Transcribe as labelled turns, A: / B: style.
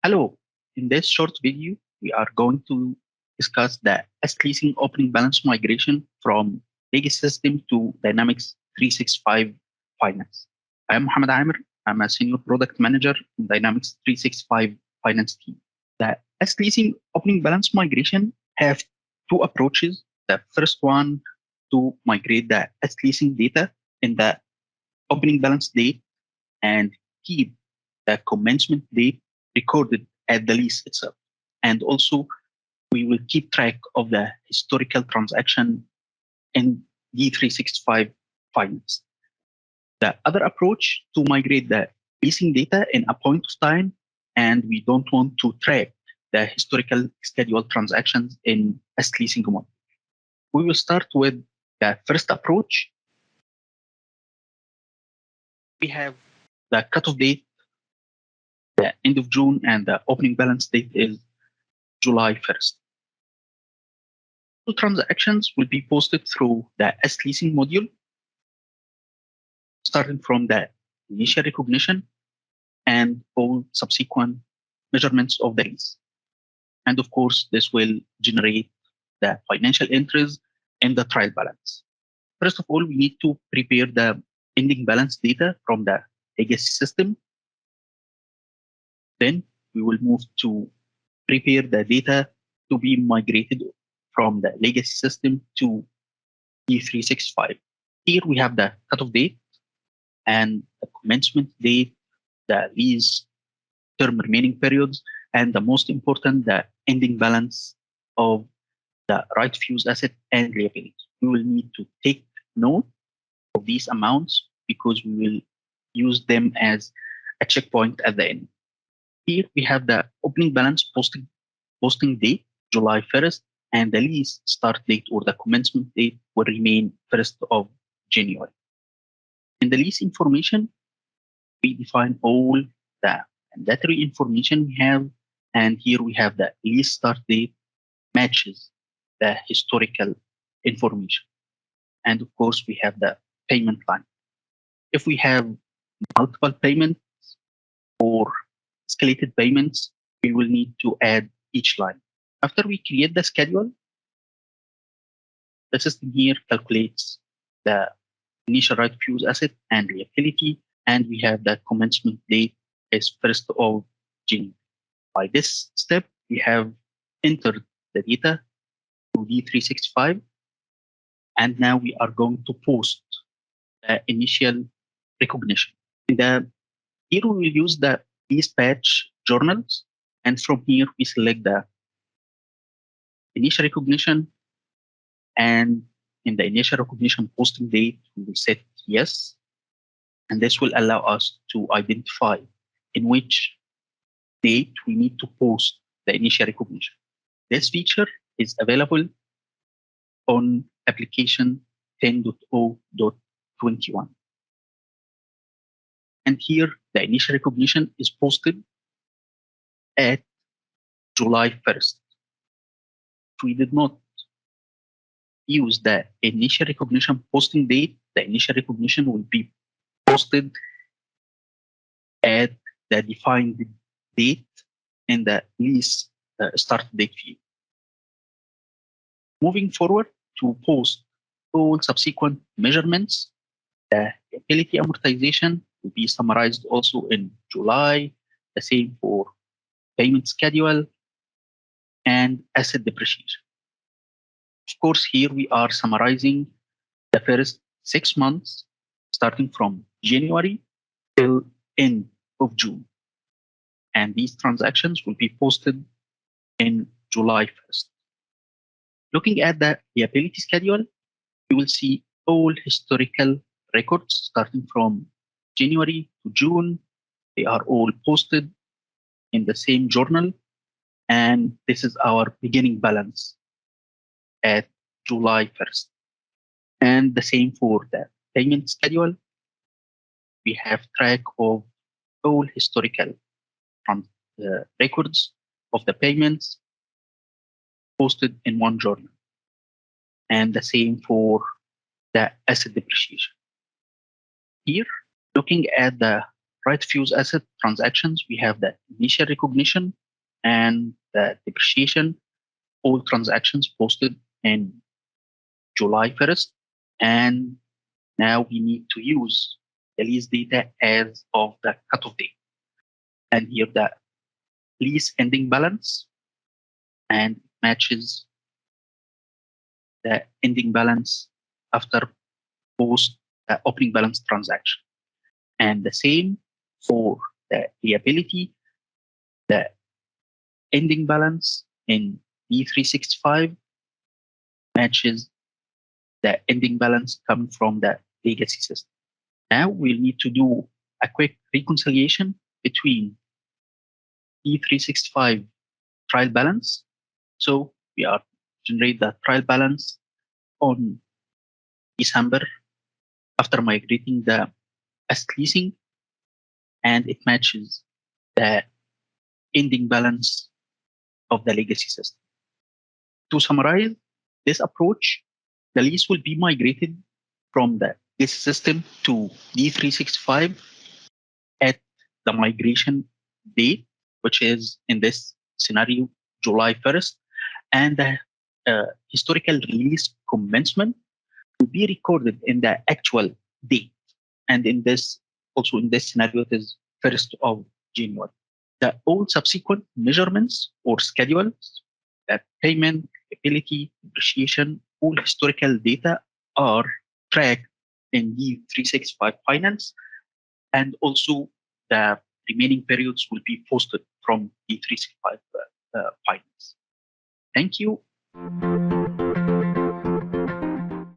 A: Hello, in this short video, we are going to discuss the Leasing opening balance migration from legacy system to Dynamics 365 Finance. I am Mohamed Aamer. I'm a senior product manager in Dynamics 365 Finance team. The Leasing opening balance migration have two approaches. The first one to migrate the Leasing data in the opening balance date and keep the commencement date recorded at the lease itself. And also, we will keep track of the historical transaction in D365 finance. The other approach to migrate the leasing data in a point of time, and we don't want to track the historical scheduled transactions in a leasing mode. We will start with the first approach. We have the cutoff date, the end of June, and the opening balance date is July 1st. All transactions will be posted through the Leasing module, starting from the initial recognition and all subsequent measurements of the lease. And of course, this will generate the financial entries in the trial balance. First of all, we need to prepare the ending balance data from the legacy system. Then we will move to prepare the data to be migrated from the legacy system to D365. Here we have the cutoff date and the commencement date, the lease term remaining periods, and the most important, the ending balance of the right of use asset and liability. We will need to take note of these amounts because we will use them as a checkpoint at the end. Here we have the opening balance posting date, July 1st, and the lease start date or the commencement date will remain 1st of January. In the lease information, we define all the mandatory information we have, and here we have the lease start date matches the historical information. And of course, we have the payment line. If we have multiple payments or escalated payments, we will need to add each line. After we create the schedule, the system here calculates the initial right of use asset and liability, and we have the commencement date is 1st of January. By this step, we have entered the data to D365, and now we are going to post the initial recognition. Here we will use the dispatch journals, and from here we select the initial recognition, and in the initial recognition posting date, we will set yes, and this will allow us to identify in which date we need to post the initial recognition. This feature is available on application 10.0.21. And here the initial recognition is posted at July 1st. If we did not use the initial recognition posting date, the initial recognition will be posted at the defined date in the lease start date field. Moving forward to post all subsequent measurements, the liability amortization will be summarized also in July, the same for payment schedule and asset depreciation. Of course, here we are summarizing the first 6 months, starting from January till end of June. And these transactions will be posted in July 1st. Looking at the liability schedule, you will see all historical records starting from January to June. They are all posted in the same journal. And this is our beginning balance at July 1st. And the same for the payment schedule. We have track of all historical records of the payments posted in one journal. And the same for the asset depreciation. Here, looking at the right of use asset transactions, we have the initial recognition and the depreciation, all transactions posted in July 1st. And now we need to use the lease data as of the cutoff date. And here the lease ending balance and matches the ending balance after post opening balance transaction. And the same for the liability, the ending balance in D365 matches the ending balance coming from the legacy system. Now we'll need to do a quick reconciliation between D365 trial balance. So we are generate the trial balance on December after migrating the asset leasing, and it matches the ending balance of the legacy system. To summarize this approach, the lease will be migrated from the legacy system to D365 at the migration date, which is in this scenario, July 1st, and the historical release commencement will be recorded in the actual date. And in this, also in this scenario, it is 1st of January. The all subsequent measurements or schedules, payment, ability, depreciation, all historical data are tracked in D365 Finance, and also the remaining periods will be posted from D365 Finance. Thank you.